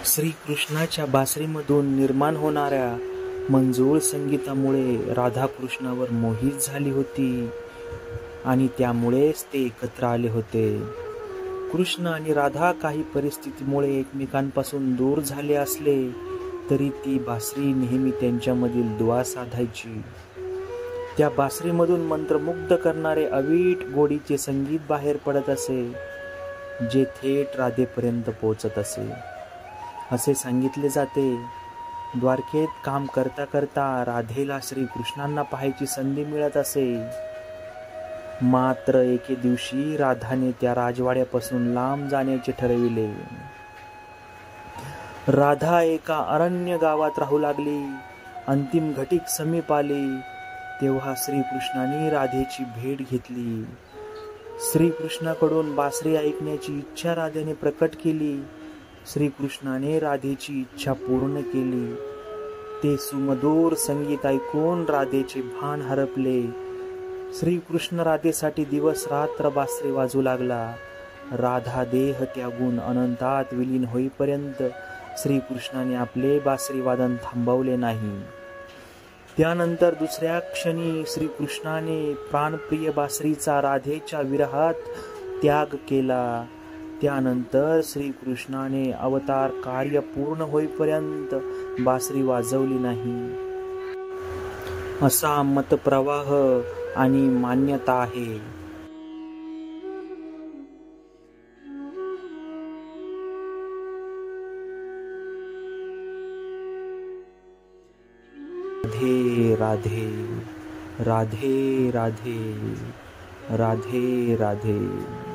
श्रीकृष्णाच्या बासरीमधून निर्माण होणाऱ्या मंजूळ संगीतामुळे राधा कृष्णावर मोहित झाली होती आणि त्यामुळेच ते एकत्र आले होते. कृष्ण आणि राधा काही परिस्थितीमुळे एकमेकांपासून दूर झाले असले तरी ती बासरी नेहमी त्यांच्यामधील दुवा साधायची. त्या बासरीमधून मंत्रमुग्ध करणारे अवीट गोडीचे संगीत बाहेर पडत असे, जे थेट राधेपर्यंत पोचत असे. असे सांगितले जाते, द्वारकेत काम करता करता राधेला श्रीकृष्णांना पाहायची संधी मिळत असे. मात्र एके दिवशी राधाने त्या राजवाड्यापासून लांब जाण्याचे ठरविले. राधा एका अरण्य गावात राहू लागली. अंतिम घटिक समीप आली तेव्हा श्रीकृष्णाने राधेची भेट घेतली. श्रीकृष्णाकडून बासरी ऐकण्याची इच्छा राधेने प्रकट केली. श्रीकृष्णाने राधेची इच्छा पूर्ण केली. ते सुमधुर संगीत ऐकून राधेचे भान हरपले. श्रीकृष्ण राधेसाठी दिवस रात्र बासरी वाजू लागला. राधा देह त्यागून अनंतात विलीन होईपर्यंत श्रीकृष्णाने आपले बासरी वादन थांबवले नाही. त्यानंतर दुसऱ्या क्षणी श्रीकृष्णाने प्राणप्रिय बासरीचा राधेच्या विरहात त्याग केला. त्यानंतर श्रीकृष्णाने अवतार कार्य पूर्ण होईपर्यंत बासरी वाजवली नाही, असा मतप्रवाह आणि मान्यता आहे. राधे राधे राधे राधे राधे राधे.